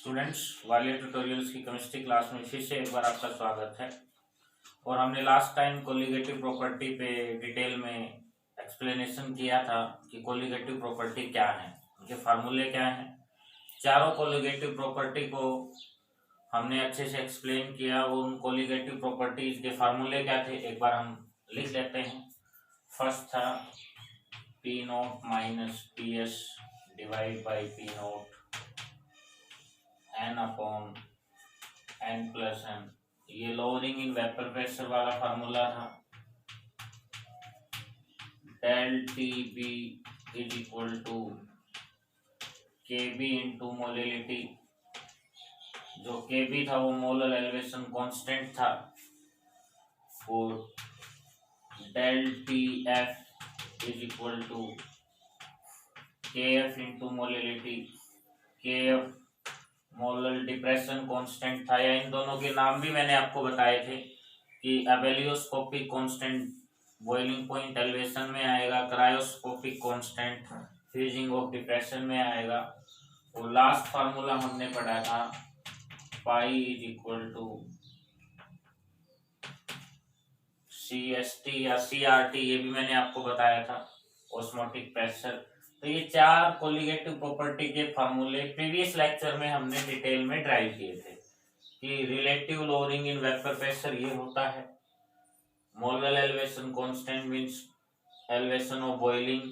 Students, Walia tutorials की chemistry class में फिर से एक बार आपका स्वागत है। और हमने लास्ट टाइम कोलिगेटिव प्रॉपर्टी पे डिटेल में एक्सप्लेनेशन किया था कि कोलिगेटिव प्रॉपर्टी क्या है, उनके फार्मूले क्या हैं। चारों कोलिगेटिव प्रॉपर्टी को हमने अच्छे से एक्सप्लेन किया। उन कोलिगेटिव प्रॉपर्टीज के फार्मूले क्या थे एक बार हम लिख लेते हैं। फर्स्ट था P not minus P S divide by P not n upon n plus n। ये लोअरिंग इन वेपर प्रेशर वाला फार्मूला था। Del T B is equal to K B into molality. जो के बी था वो molar elevation constant था। और del T F is equal to K F into molality. K F molar depression constant था, या इन दोनों के नाम भी मैंने आपको बताए थे कि ebullioscopic constant boiling point elevation में आएगा, cryoscopic constant freezing of depression में आएगा। और लास्ट फार्मूला हमने पढ़ा था pi is equal to CST या CRT, ये भी मैंने आपको बताया था, ऑस्मोटिक प्रेशर। तो ये चार कोलिगेटिव प्रॉपर्टी के फार्मूले प्रीवियस लेक्चर में हमने डिटेल में ड्राइव किए थे कि relative lowering in vapour pressure ये होता है, molar elevation constant means elevation of boiling,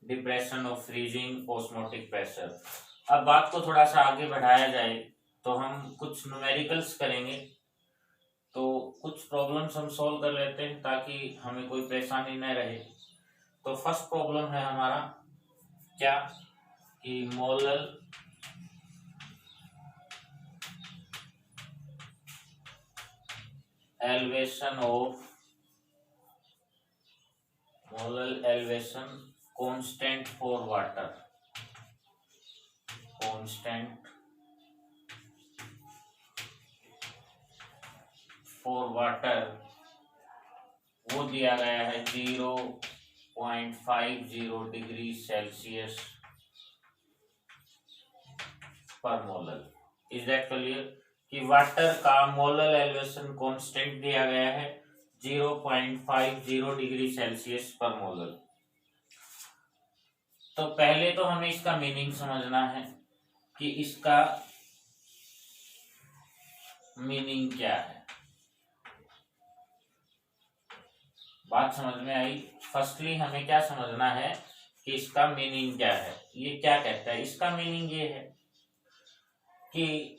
depression of freezing, osmotic pressure. अब बात को थोड़ा सा आगे बढ़ाया जाए तो हम कुछ न्यूमेरिकल्स करेंगे, तो कुछ प्रॉब्लम्स हम सॉल्व कर लेते हैं ताकि हमें कोई परेशानी न रहे। तो फर्स्ट प्रॉब्लम है हमारा क्या कि molar elevation constant for water, constant for water वो दिया गया है 0.50 डिग्री सेल्सियस पर मोलर। इज दैट क्लियर कि वाटर का मोलर एलिवेशन कांस्टेंट दिया गया है 0.50 डिग्री सेल्सियस पर मोलर। तो पहले तो हमें इसका मीनिंग समझना है कि इसका मीनिंग क्या है। बात समझ में आई? फर्स्टली हमें क्या समझना है कि इसका मीनिंग क्या है। ये क्या कहता है? इसका मीनिंग ये है कि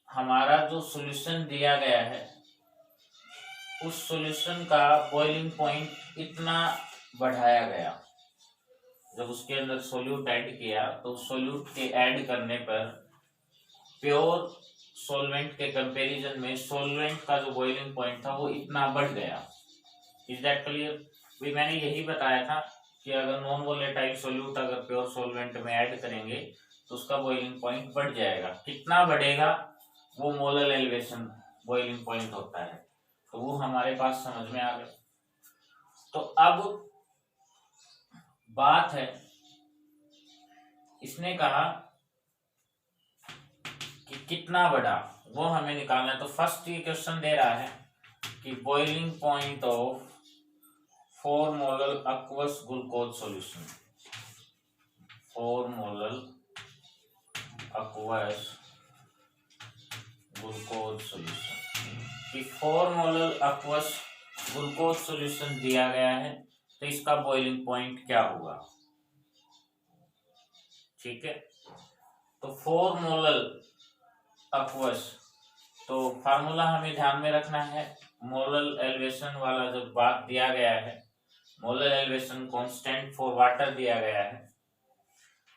हमारा जो सॉल्यूशन दिया गया है उस सॉल्यूशन का बॉइलिंग पॉइंट इतना बढ़ाया गया। जब उसके अंदर सोल्यूट ऐड किया तो सोल्यूट के ऐड करने पर प्योर सॉल्वेंट के कंपैरिजन में सॉल्वेंट का जो बॉइलिंग पॉइंट था वो इतना बढ़ गया। Is that clear? भी मैंने यही बताया था कि अगर नॉन वोलेटाइल सोल्यूट अगर प्योर सॉल्वेंट में ऐड करेंगे तो उसका बॉइलिंग पॉइंट बढ़ जाएगा। कितना बढ़ेगा? वो मोलर एलिवेशन बॉइलिंग पॉइंट होता है। तो वो हमारे पास समझ में आ गया। तो अब बात है, इसने कहा कि कितना बढ़ा वो हमें निकालना है। तो फर्स्ट ये क्वेश्चन दे रहा है कि boiling point of 4 molar aqueous glucose solution, 4 molar aqueous glucose solution कि 4 मोलर aqueous ग्लूकोज सॉल्यूशन दिया गया है, तो इसका बॉइलिंग पॉइंट क्या होगा। ठीक है, तो 4 मोलर aqueous, तो फार्मूला हमें ध्यान में रखना है। मोलर एलिवेशन वाला जो बात दिया गया है, molar elevation constant for water दिया गया है,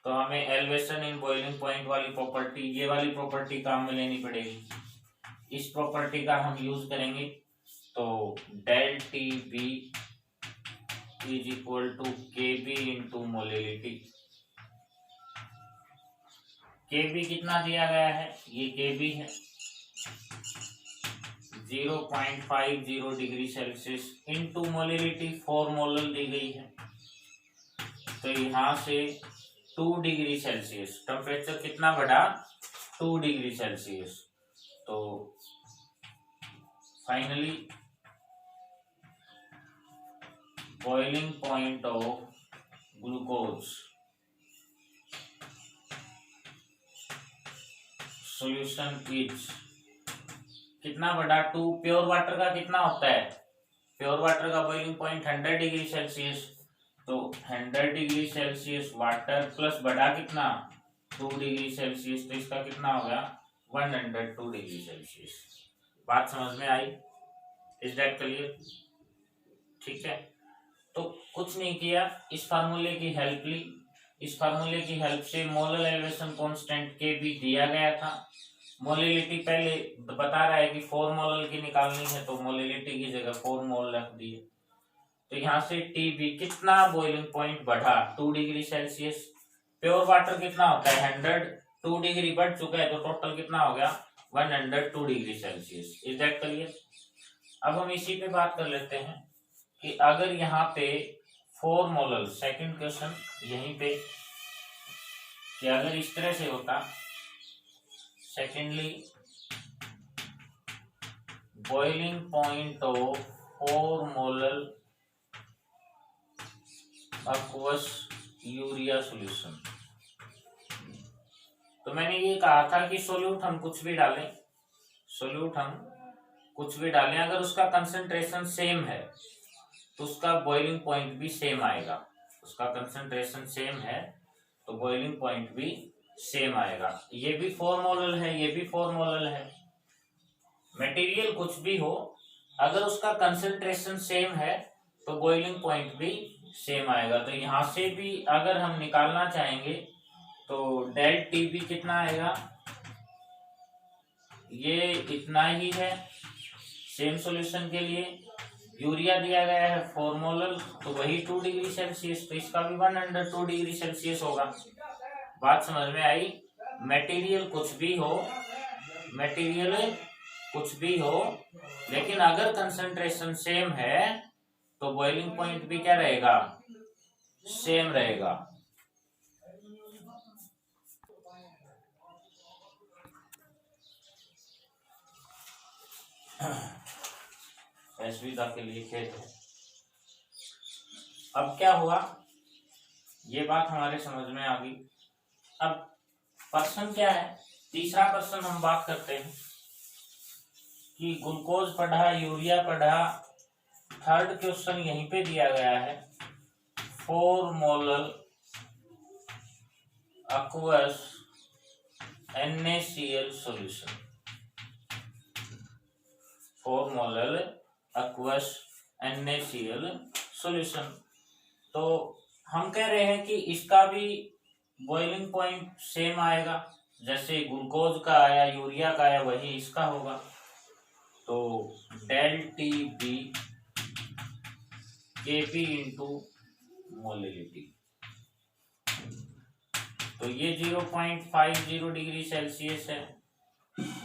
तो हमें एलिवेशन इन बॉइलिंग पॉइंट वाली प्रॉपर्टी, ये वाली प्रॉपर्टी काम में लेनी पड़ेगी। इस प्रॉपर्टी का हम यूज करेंगे। तो del T B is equal to K B into molality. K B कितना दिया गया है? ये के बी है 0.50 degree Celsius into molality 4 molar दी गई है। तो यहाँ से 2 डिग्री सेल्सियस टेम्परेचर कितना बढ़ा? 2 डिग्री सेल्सियस। तो finally boiling point of glucose solution is कितना बड़ा, 2। प्योर वाटर का कितना होता है, प्योर वाटर का बॉइलिंग पॉइंट 100 डिग्री सेल्सियस। तो 100 डिग्री सेल्सियस वाटर प्लस बड़ा कितना 2 डिग्री सेल्सियस, तो इसका कितना हो गया 102 डिग्री सेल्सियस। बात समझ में आई? Is that clear? ठीक है, तो कुछ नहीं किया, इस फार्मूले की हेल्प ली। इस फार्मूले की हेल्प से मोलर एलिवेशन कांस्टेंट के भी दिया गया था। मोलिलिटी पहले बता रहा है कि 4 मोल की निकालनी है, तो मोलिलिटी की जगह 4 मोल रख दिए। तो यहाँ से टी बी कितना बॉइलिंग पॉइंट बढ़ा 2 डिग्री सेल्सियस। प्योर वाटर कितना होता है 100, 2 डिग्री बढ़ चुका है, तो टोटल कितना हो गया 102 degree Celsius. Is that clear? अब हम इसी पे बात कर लेते हैं कि अगर यहाँ पे 4 मोलल, सेकंड क्वेश्चन यहीं पे, कि अगर इस तरह से होता, secondly boiling point of 4 molal aqueous urea solution. तो मैंने ये कहा था कि सोल्यूट हम कुछ भी डालें, सोल्यूट हम कुछ भी डालें, अगर उसका कंसंट्रेशन सेम है तो उसका बॉइलिंग पॉइंट भी सेम आएगा। उसका कंसंट्रेशन सेम है तो बॉइलिंग पॉइंट भी सेम आएगा। ये भी 4 मोलल है, ये भी 4 मोलल है। मटेरियल कुछ भी हो, अगर उसका कंसंट्रेशन सेम है तो बॉइलिंग पॉइंट भी सेम आएगा। तो यहां से भी अगर हम निकालना चाहेंगे तो डेल टी बी कितना आएगा, ये इतना ही है सेम सॉल्यूशन के लिए। यूरिया दिया गया है 4 मोलल, तो वही 2 डिग्री सेल्सियस, तो इसका भी 102 डिग्री सेल्सियस होगा। बात समझ में आई? मटेरियल कुछ भी हो, मटेरियल कुछ भी हो, लेकिन अगर कंसंट्रेशन सेम है तो बॉइलिंग पॉइंट भी क्या रहेगा, सेम रहेगा। असुविधा के लिए खेद है। अब क्या हुआ, ये बात हमारे समझ में आ गई। अब प्रश्न क्या है, तीसरा प्रश्न हम बात करते हैं कि ग्लूकोज पढ़ा, यूरिया पढ़ा, थर्ड क्वेश्चन यहीं पे दिया गया है 4 molal aqueous NaCl solution. 4 molal aqueous NaCl solution. तो हम कह रहे हैं कि इसका भी बॉइलिंग पॉइंट सेम आएगा, जैसे ग्लूकोज का आया, यूरिया का आया, वही इसका होगा। तो डेल टी बी के पी इंटू मोलिलिटी, तो ये 0.50 डिग्री सेल्सियस है।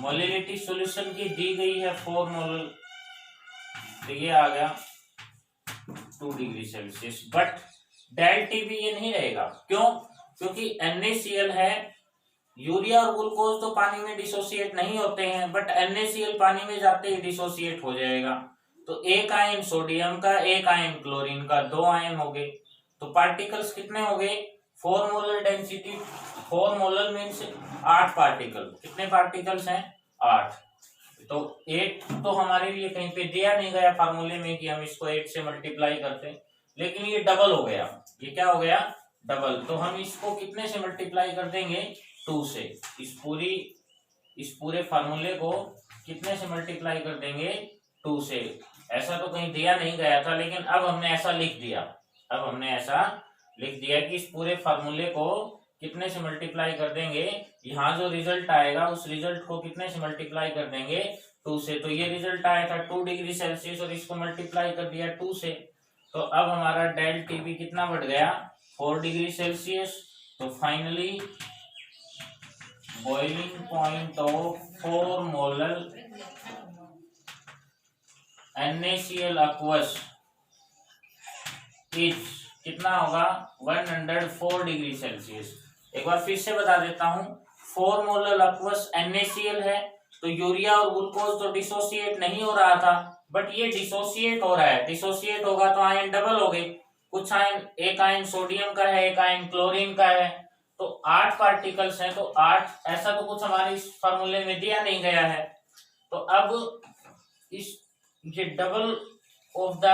मोलिलिटी सॉल्यूशन की दी गई है 4 मोलल, तो ये आ गया 2 degree Celsius. But del T B ये नहीं रहेगा, क्यों? क्योंकि NaCl है, यूरिया और ग्लूकोज तो पानी में डिसोसिएट नहीं होते हैं, बट NaCl पानी में जाते ही डिसोसिएट हो जाएगा। तो एक आयन सोडियम का, एक आयन क्लोरीन का, 2 आयन हो गए। तो पार्टिकल्स कितने हो गए, 4 molar density, 4 molar means 8 particle. कितने पार्टिकल्स हैं 8। तो 8 तो हमारे लिए कहीं पे दिया नहीं गया फार्मूले में कि हम इसको 8 से मल्टीप्लाई करते, लेकिन ये डबल हो गया। ये क्या हो गया, डबल। तो हम इसको कितने से मल्टीप्लाई कर देंगे 2 से। इस पूरे फार्मूले को कितने से मल्टीप्लाई कर देंगे 2 से। ऐसा तो कहीं दिया नहीं गया था, लेकिन अब हमने ऐसा लिख दिया। अब हमने ऐसा लिख दिया कि इस पूरे फार्मूले को कितने से मल्टीप्लाई कर देंगे, यहाँ जो रिजल्ट आएगा उस रिजल्ट को कितने से मल्टीप्लाई कर देंगे 2 से। तो ये रिजल्ट आया था 2 डिग्री सेल्सियस और इसको मल्टीप्लाई कर दिया 2 से। तो अब हमारा डेल टी बी कितना बढ़ गया 4 डिग्री सेल्सियस। तो finally boiling point of 4 molal NaCl aqueous is कितना होगा 104 डिग्री सेल्सियस। एक बार फिर से बता देता हूं 4 मोलर aqueous NaCl है, तो यूरिया और ग्लूकोज तो डिसोसिएट नहीं हो रहा था, बट ये डिसोसिएट हो रहा है। डिसोसिएट होगा तो आयन डबल हो गए। कुछ आयन, एक आयन सोडियम का है, एक आयन क्लोरीन का है, तो 8 पार्टिकल्स हैं, तो 8, ऐसा तो कुछ हमारे इस फार्मूले में दिया नहीं गया है। तो अब इस ये double of the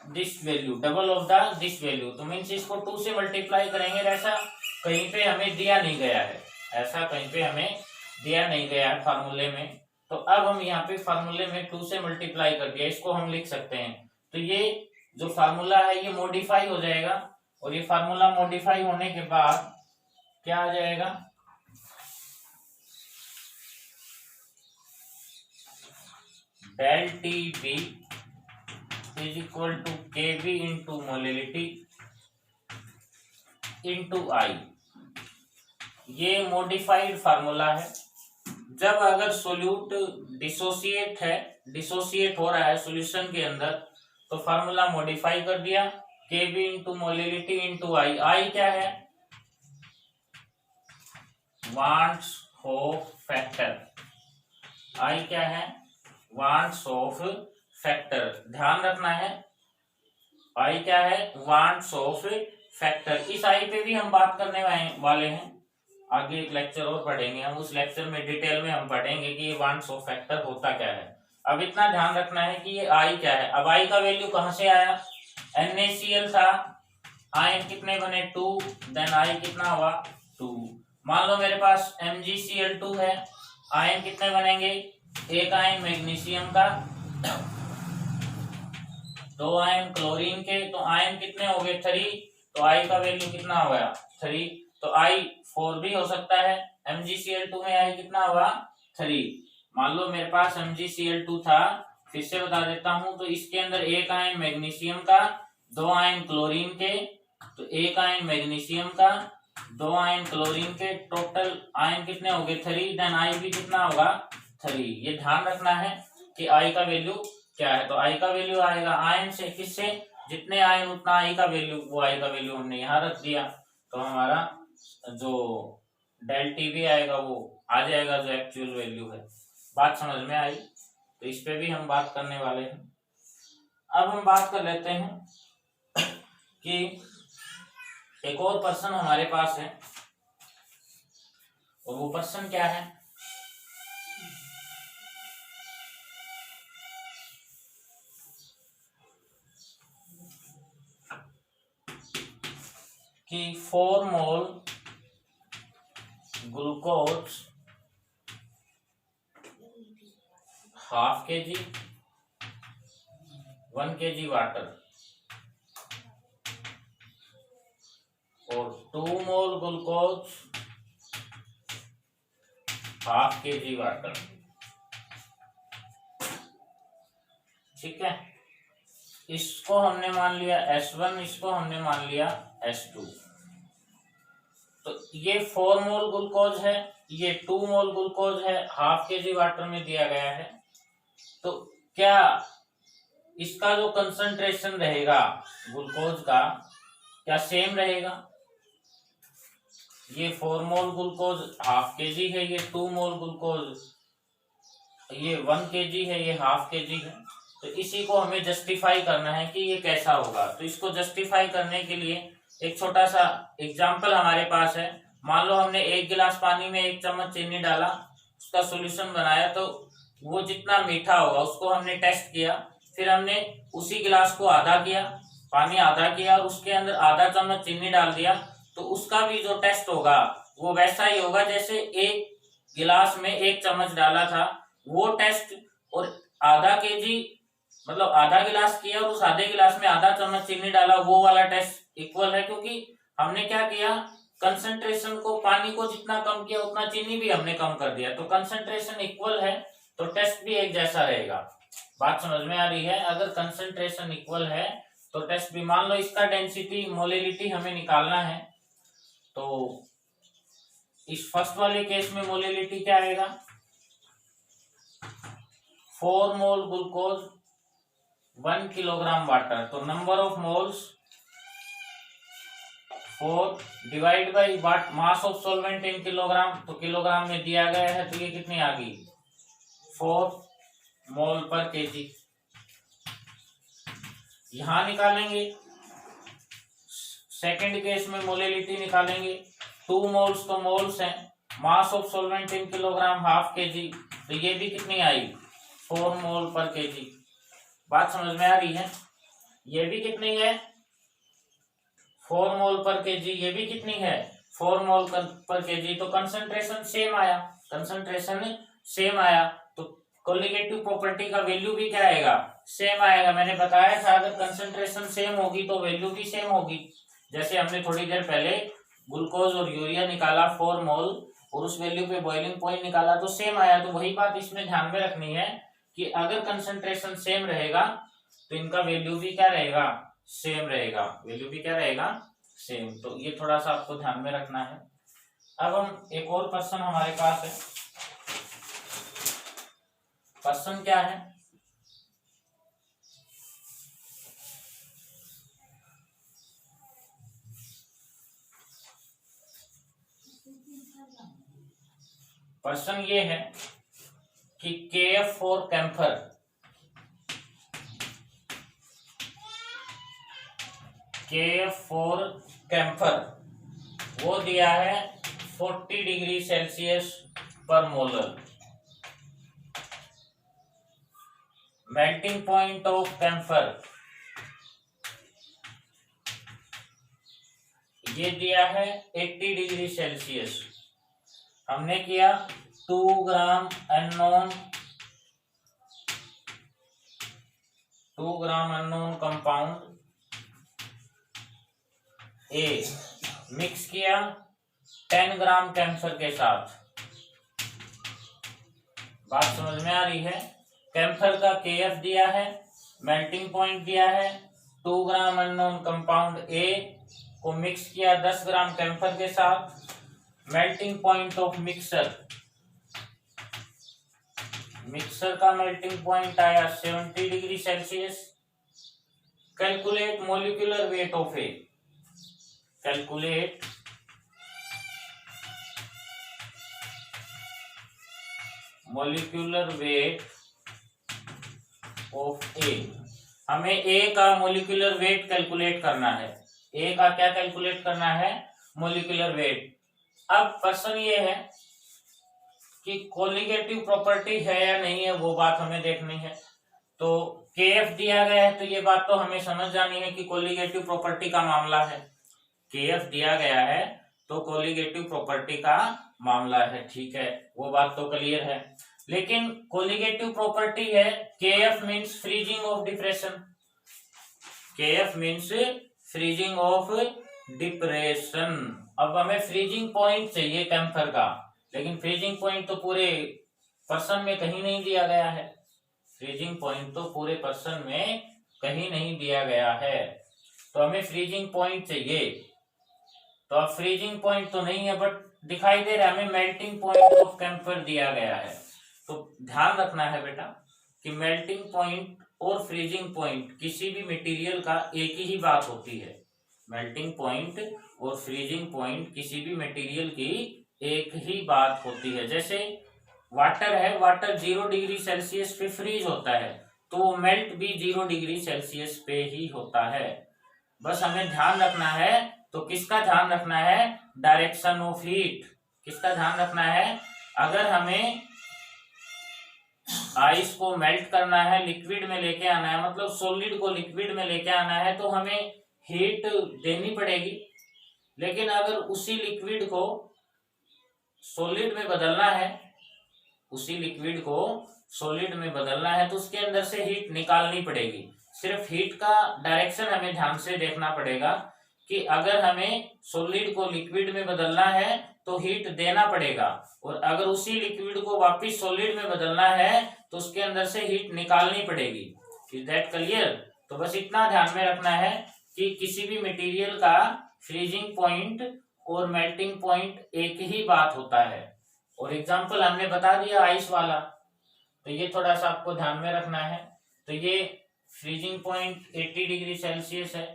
this value, double of the this value, तो मीन्स इसको 2 से मल्टीप्लाई करेंगे। ऐसा कहीं पे हमें दिया नहीं गया है, ऐसा कहीं पे हमें दिया नहीं गया है फार्मूले में। तो अब हम यहाँ पे फार्मूले में 2 से मल्टीप्लाई कर दिया, इसको हम लिख सकते हैं। तो ये जो फार्मूला है ये मॉडिफाई हो जाएगा, और ये फार्मूला मॉडिफाई होने के बाद क्या आ जाएगा, del T B is equal to K B into molality into I. ये मॉडिफाइड फार्मूला है। जब अगर सोल्यूट डिसोसिएट है, डिसोसिएट हो रहा है सॉल्यूशन के अंदर, तो फार्मूला मॉडिफाई कर दिया, के बी इंटू मोलिलिटी इंटू आई। आई क्या है, वांट्स ऑफ फैक्टर। आई क्या है, वांट्स ऑफ फैक्टर। ध्यान रखना है, आई क्या है, वांट्स ऑफ फैक्टर। इस आई पे भी हम बात करने वाले हैं, आगे एक लेक्चर और पढ़ेंगे हम, उस लेक्चर में डिटेल में हम पढ़ेंगे कि ये वांट्स ऑफ फैक्टर होता क्या है। अब इतना ध्यान रखना है कि ये आई क्या है। अब आई का वैल्यू कहां से आया, NaCl था, आयन कितने बने 2, देन आई कितना हुआ 2। मान लो मेरे पास MgCl2 है, आयन कितने बनेंगे, एक आयन मैग्नीशियम का, 2 आयन क्लोरीन के, तो आयन कितने हो गए 3, तो आई का वैल्यू कितना हो गया 3। तो आई 4 भी हो सकता है, MgCl2 में आई कितना हुआ 3। मान लो मेरे पास MgCl2 था, फिर से बता देता हूं, तो इसके अंदर एक आयन मैग्नीशियम का, 2 आयन क्लोरीन के, तो एक आयन मैग्नीशियम का, 2 आयन क्लोरीन के, टोटल आयन कितने हो गए 3, देन आई भी कितना होगा 3। ये ध्यान रखना है कि आई का वैल्यू क्या है। तो आई का वैल्यू आएगा आयन से, किससे, जितने आयन उतना आई का वैल्यू, वो आई का वैल्यू हमने यहाँ रख दिया, तो हमारा जो डेल टी भी आएगा वो आ जाएगा जो एक्चुअल वैल्यू है। बात समझ में आई, तो इस पे भी हम बात करने वाले हैं। अब हम बात कर लेते हैं कि एक और पर्सन हमारे पास है, और वो पर्सन क्या है, कि 4 मोल ग्लूकोज, ½ kg, 1 kg वाटर, और 2 मोल ग्लूकोज, ½ kg वाटर। ठीक है, इसको हमने मान लिया S1, इसको हमने मान लिया S2। तो ये 4 मोल ग्लूकोज है, ये 2 मोल ग्लूकोज है, ½ kg वाटर में दिया गया है। तो क्या इसका जो कंसंट्रेशन रहेगा ग्लूकोज का, क्या सेम रहेगा? ये 4 मोल ग्लूकोज ½ kg है, ये 2 मोल ग्लूकोज, ये 1 kg है, ये ½ kg है। तो इसी को हमें जस्टिफाई करना है कि ये कैसा होगा। तो इसको जस्टिफाई करने के लिए एक छोटा सा एग्जाम्पल हमारे पास है। मान लो हमने 1 गिलास पानी में 1 चम्मच चीनी डाला, उसका सॉल्यूशन बनाया, तो वो जितना मीठा होगा उसको हमने टेस्ट किया, फिर हमने उसी गिलास को आधा किया, पानी आधा किया, और उसके अंदर आधा चम्मच चीनी डाल दिया, तो उसका भी जो टेस्ट होगा वो वैसा ही होगा जैसे 1 गिलास में 1 चम्मच डाला था वो टेस्ट, और ½ kg मतलब आधा गिलास किया और उस आधे गिलास में आधा चम्मच चीनी डाला, वो वाला टेस्ट इक्वल है। क्योंकि हमने क्या किया, कंसंट्रेशन को, पानी को जितना कम किया उतना चीनी भी हमने कम कर दिया, तो कंसंट्रेशन इक्वल है, तो टेस्ट भी एक जैसा रहेगा। बात समझ में आ रही है? अगर कंसंट्रेशन इक्वल है तो टेस्ट भी, मान लो इसका डेंसिटी, मोलिलिटी हमें निकालना है, तो इस फर्स्ट वाले केस में मोलिलिटी क्या आएगा, 4 मोल ग्लूकोज 1 किलोग्राम वाटर, तो number of moles 4 divide by what mass of solvent in kilogram, तो किलोग्राम में दिया गया है तो ये कितनी आ गई 4 मोल पर केजी। यहां निकालेंगे सेकंड केस में मोलिलिटी निकालेंगे, 2 मोल्स तो मोल्स हैं, mass of solvent in kilogram half KG, तो ये भी कितनी आई 4 मोल पर केजी। बात समझ में आ रही है? ये भी कितनी है 4 मोल पर केजी, ये भी कितनी है 4 मोल पर केजी, तो कंसंट्रेशन सेम आया, कंसंट्रेशन सेम आया, तो कोलिगेटिव प्रॉपर्टी का वैल्यू भी क्या आएगा सेम आएगा। मैंने बताया था अगर कंसंट्रेशन सेम होगी तो वैल्यू भी सेम होगी। जैसे हमने थोड़ी देर पहले ग्लूकोज और यूरिया निकाला 4 मोल और उस वैल्यू पे बॉइलिंग पॉइंट निकाला तो सेम आया, तो वही बात इसमें ध्यान में रखनी है कि अगर कंसंट्रेशन सेम रहेगा तो इनका वैल्यू भी क्या रहेगा सेम रहेगा, वैल्यू भी क्या रहेगा सेम। तो ये थोड़ा सा आपको ध्यान में रखना है। अब हम एक और क्वेश्चन हमारे पास है, क्वेश्चन क्या है, क्वेश्चन ये है कि KF for camphor, KF for camphor वो दिया है 40 डिग्री सेल्सियस पर molar. Melting point of camphor ये दिया है 80 डिग्री सेल्सियस। हमने किया 2 gram unknown compound A mix किया 10 ग्राम कैम्फर के साथ। बात समझ में आ रही है? कैम्फर का KF दिया है, मेल्टिंग पॉइंट दिया है, 2 ग्राम अननोन कंपाउंड ए को मिक्स किया 10 ग्राम कैम्फर के साथ। मेल्टिंग पॉइंट ऑफ मिक्सर का मेल्टिंग पॉइंट आया 70 degree Celsius. Calculate molecular weight of A, calculate molecular weight of A. हमें ए का मोलिकुलर वेट कैलकुलेट करना है। ए का क्या कैलकुलेट करना है? Molecular weight. अब प्रश्न ये है कि कोलिगेटिव प्रॉपर्टी है या नहीं है, वो बात हमें देखनी है। तो KF दिया गया है तो ये बात तो हमें समझ जानी है कि कोलिगेटिव प्रॉपर्टी का मामला है। KF दिया गया है तो कोलिगेटिव प्रॉपर्टी का मामला है, ठीक है, वो बात तो क्लियर है। लेकिन कोलिगेटिव प्रॉपर्टी है KF means freezing of depression, KF means freezing of depression. अब हमें फ्रीजिंग पॉइंट चाहिए कैम्फर का, लेकिन फ्रीजिंग पॉइंट तो पूरे पर्सन में कहीं नहीं दिया गया है, फ्रीजिंग पॉइंट तो पूरे पर्सन में कहीं नहीं दिया गया है, तो हमें फ्रीजिंग पॉइंट चाहिए। तो अब फ्रीजिंग पॉइंट तो नहीं है बट दिखाई दे रहा है हमें मेल्टिंग पॉइंट ऑफ कैम्फर दिया गया है। तो ध्यान रखना है बेटा कि मेल्टिंग पॉइंट और फ्रीजिंग पॉइंट किसी भी मटेरियल का एक ही बात होती है। मेल्टिंग पॉइंट और फ्रीजिंग पॉइंट किसी भी मटेरियल की एक ही बात होती है। जैसे वाटर है, वाटर 0 डिग्री सेल्सियस पे फ्रीज होता है तो वो मेल्ट भी 0 डिग्री सेल्सियस पे ही होता है। बस हमें ध्यान रखना है, तो किसका ध्यान रखना है? Direction of heat. किसका ध्यान रखना है? अगर हमें आइस को मेल्ट करना है, लिक्विड में लेके आना है, मतलब सॉलिड को लिक्विड में लेके आना है, तो हमें हीट देनी पड़ेगी। लेकिन अगर उसी लिक्विड को सॉलिड में बदलना है, उसी लिक्विड को सॉलिड में बदलना है तो उसके अंदर से हीट निकालनी पड़ेगी। सिर्फ हीट का डायरेक्शन हमें ध्यान से देखना पड़ेगा कि अगर हमें सॉलिड को लिक्विड में बदलना है तो हीट देना पड़ेगा, और अगर उसी लिक्विड को वापस सॉलिड में बदलना है तो उसके अंदर से हीट निकालनी पड़ेगी। Is that clear? तो बस इतना ध्यान में रखना है कि किसी भी मटेरियल का फ्रीजिंग पॉइंट और मेल्टिंग पॉइंट एक ही बात होता है। और एग्जांपल हमने बता दिया आइस वाला, तो ये थोड़ा सा आपको ध्यान में रखना है। तो ये फ्रीजिंग पॉइंट 80 डिग्री सेल्सियस है,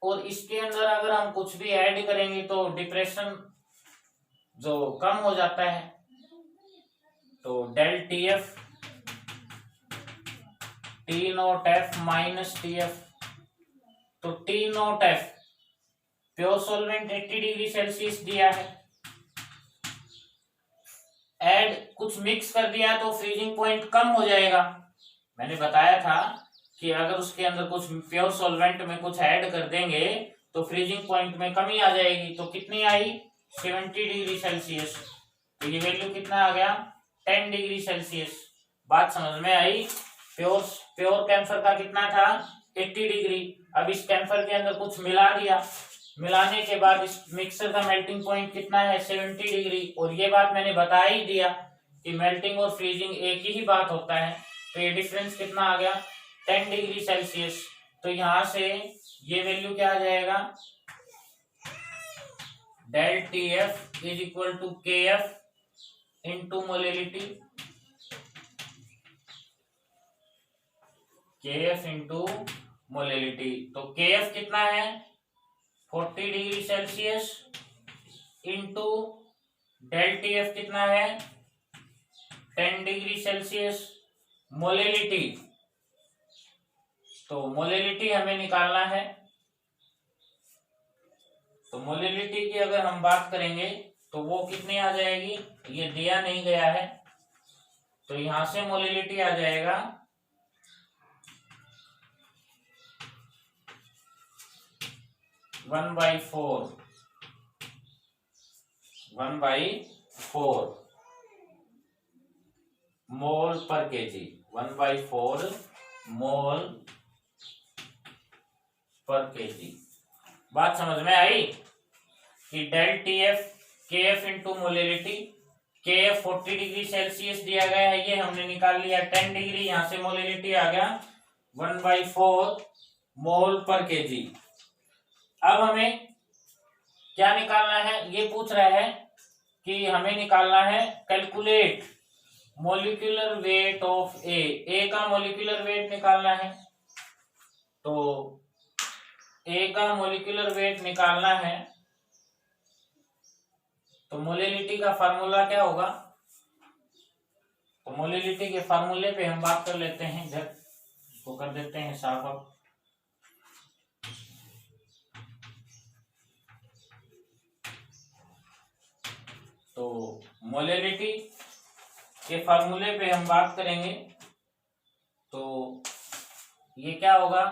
और इसके अंदर अगर हम कुछ भी ऐड करेंगे तो डिप्रेशन जो कम हो जाता है। तो del T F T not F minus T F, तो T not F pure solvent 80 degree Celsius दिया है, ऐड कुछ मिक्स कर दिया तो फ्रीजिंग पॉइंट कम हो जाएगा। मैंने बताया था कि अगर उसके अंदर कुछ प्योर सॉल्वेंट में कुछ ऐड कर देंगे तो फ्रीजिंग पॉइंट में कमी आ जाएगी। तो कितनी आई 70 डिग्री सेल्सियस, तो ये वैल्यू कितना आ गया 10 डिग्री सेल्सियस। बात समझ में आई। प्योर कैंफर का कितना था 80 डिग्री। अब इस कैंफर के अंदर कुछ मिला दिया, मिलाने के बाद इस मिक्सर का मेल्टिंग पॉइंट कितना है 70 डिग्री। और ये बात मैंने बता ही दिया कि मेल्टिंग और फ्रीजिंग एक ही बात होता है। तो ये डिफरेंस कितना आ गया 10 डिग्री सेल्सियस। तो यहां से ये वैल्यू क्या आ जाएगा del T F is equal to K F into molality, K F into molality. तो के एफ कितना है 40 degree Celsius into del T F कितना है 10 डिग्री सेल्सियस। मोलिलिटी, तो मोलिलिटी हमें निकालना है। तो मोलिलिटी की अगर हम बात करेंगे तो वो कितनी आ जाएगी, ये दिया नहीं गया है, तो यहां से मोलिलिटी आ जाएगा 1/4 मोल पर केजी, 1/4 मोल पर केजी। बात समझ में आई कि डेल टी एफ के F into molality, K F 40 degree Celsius दिया गया है, ये हमने निकाल लिया 10 डिग्री, यहां से मोलिलिटी आ गया 1/4 मोल पर केजी। अब हमें क्या निकालना है, ये पूछ रहा है कि हमें निकालना है कैलकुलेट मोलिकुलर वेट ऑफ ए का मोलिकुलर वेट निकालना है। तो ए का मोलिकुलर वेट निकालना है तो मोलिलिटी का फार्मूला क्या होगा, तो मोलिलिटी के फार्मूले पे हम बात कर लेते हैं, जब इसको कर देते हैं साफ। अब तो मोलिलिटी के फार्मूले पे हम बात करेंगे तो ये क्या होगा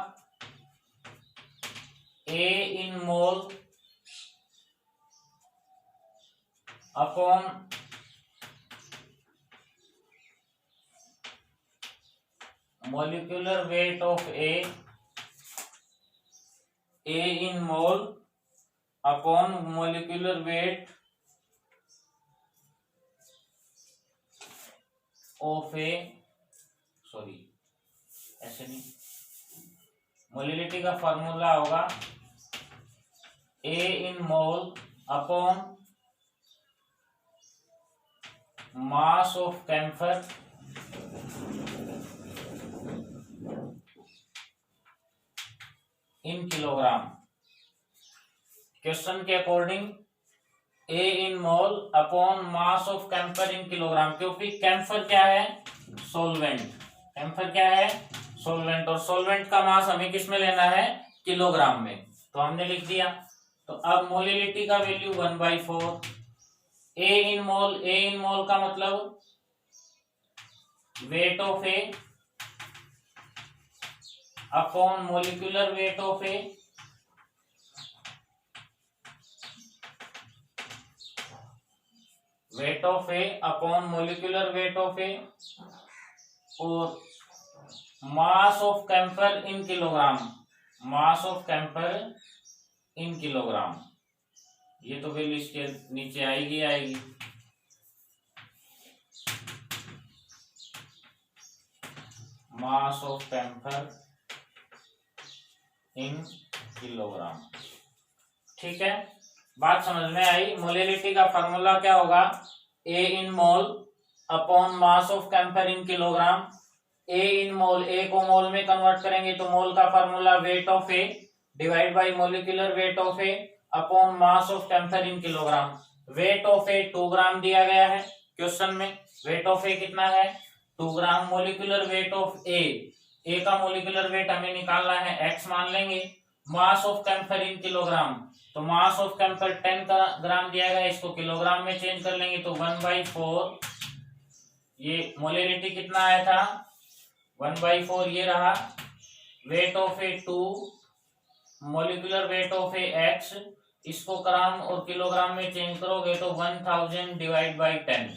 A in mole upon molecular weight of A in mole upon molecular weight of A, sorry ऐसे नहीं, मोलिलिटी का फॉर्मूला होगा A in mole upon mass of camphor in kilogram. Question के according A in mole upon mass of camphor in kilogram, क्योंकि camphor क्या है solvent, camphor क्या है सोलवेंट, और सोलवेंट का मास हमें किस में लेना है किलोग्राम में, तो हमने लिख दिया। तो अब मोलिलिटी का वैल्यू 1/4 ए इन मोल का मतलब weight of A upon molecular weight of A, weight of A upon molecular weight of A, और mass of camphor in kilogram, mass of camphor in kilogram. ये तो value इसके नीचे आएगी। Mass of camphor in kilogram, ठीक है, बात समझ में आई। मोलिलिटी का फार्मूला क्या होगा A in mole upon mass of camphor in kilogram. A in mole, A को मोल में कन्वर्ट करेंगे तो मोल का formula weight of A divide by molecular weight of A upon mass of cancer in kilogram. Weight of A 2 gram दिया गया है question में, wait of ए कितना है 2 ग्राम। मोलिकुलर वेट ऑफ ए का मोलिकुलर वेट हमें निकालना है x मान लेंगे। मास ऑफ कैंसर इन किलोग्राम, तो मास ऑफ कैंसर 10 ग्राम दिया गया है, इसको किलोग्राम में चेंज कर लेंगे तो 1/4। ये मोलिरिटी कितना आया था 1/4 ये रहा। Wait of A 2, molecular weight of A x, इसको ग्राम और किलोग्राम में चेंज करोगे तो 1000 डिवाइड बाई 10,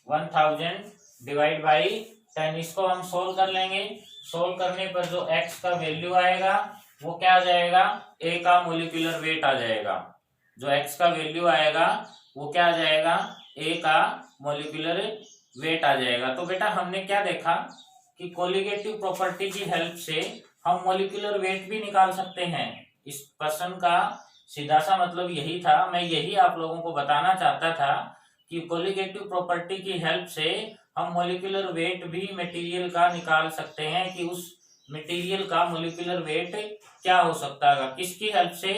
1000 डिवाइड बाई 10। इसको हम सोल्व कर लेंगे। सोल्व करने पर जो x का वैल्यू आएगा वो क्या आ जाएगा, a का मोलिकुलर वेट आ जाएगा। जो x का वैल्यू आएगा वो क्या आ जाएगा, a का मोलिकुलर वेट आ जाएगा। तो बेटा हमने क्या देखा कि कोलिगेटिव प्रॉपर्टी की हेल्प से हम मोलिकुलर वेट भी निकाल सकते हैं। इस प्रश्न का सीधा सा मतलब यही था, मैं यही आप लोगों को बताना चाहता था कि कोलिगेटिव प्रॉपर्टी की हेल्प से हम मोलिकुलर वेट भी मटेरियल का निकाल सकते हैं कि उस मटेरियल का मोलिकुलर वेट क्या हो सकता है, किसकी हेल्प से,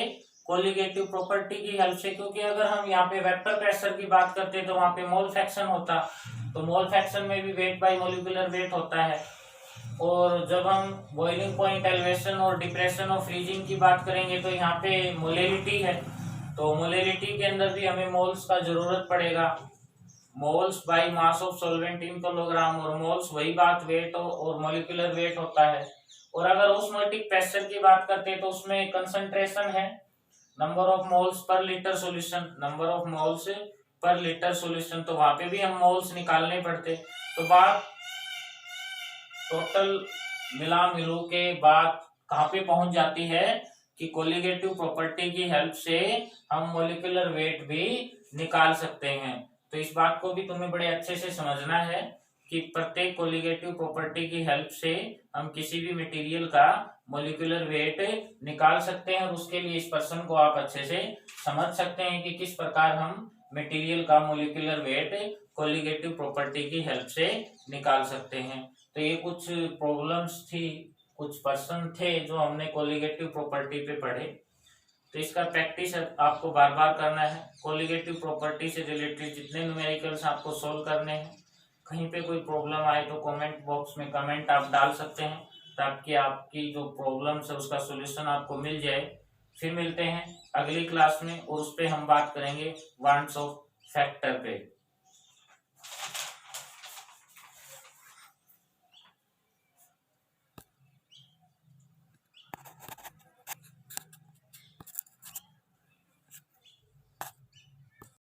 कोलिगेटिव प्रॉपर्टी की हेल्प से। क्योंकि अगर हम यहाँ पे वेक्टर प्रेशर की बात करते तो वहां पे मोल फ्रैक्शन होता, तो मोल फ्रैक्शन में भी वेट बाय मोलिकुलर वेट होता है। और जब हम बॉइलिंग पॉइंट, एलिवेशन और डिप्रेशन और फ्रीजिंग की बात करेंगे तो यहाँ पे मोलेरिटी है, तो मोलेरिटी के अंदर भी हमें मोल्स का जरूरत पड़ेगा। Moles by mass of solvent in kilogram, और मोल्स वही बात वेट और मोलिकुलर वेट होता है। और अगर ऑस्मोटिक प्रेशर की बात करते हैं तो उसमें कंसंट्रेशन है, number of moles per litre solution, number of moles per litre solution, तो वहां पे भी हम मोल्स निकालने पड़ते। तो बात टोटल मिला मिलू के बात कहाँ पे पहुंच जाती है कि कोलिगेटिव प्रॉपर्टी की हेल्प से हम मोलिकुलर वेट भी निकाल सकते हैं। तो इस बात को भी तुम्हें बड़े अच्छे से समझना है कि प्रत्येक कोलिगेटिव प्रॉपर्टी की हेल्प से हम किसी भी मटेरियल का मोलिकुलर वेट निकाल सकते हैं। और उसके लिए इस प्रश्न को आप अच्छे से समझ सकते हैं कि किस प्रकार हम मटेरियल का मोलिकुलर वेट कोलिगेटिव प्रॉपर्टी की हेल्प से निकाल सकते हैं। तो ये कुछ प्रॉब्लम्स थी, कुछ प्रश्न थे जो हमने कोलिगेटिव प्रॉपर्टी पे पढ़े। तो इसका प्रैक्टिस आपको बार बार करना है। कोलिगेटिव प्रॉपर्टी से रिलेटेड जितने न्यूमेरिकल्स आपको सोल्व करने हैं, कहीं पे कोई प्रॉब्लम आए तो कमेंट बॉक्स में कमेंट आप डाल सकते हैं ताकि आपकी जो प्रॉब्लम्स है उसका सॉल्यूशन आपको मिल जाए। फिर मिलते हैं अगली क्लास में और उस पर हम बात करेंगे वांट्स ऑफ फैक्टर पे।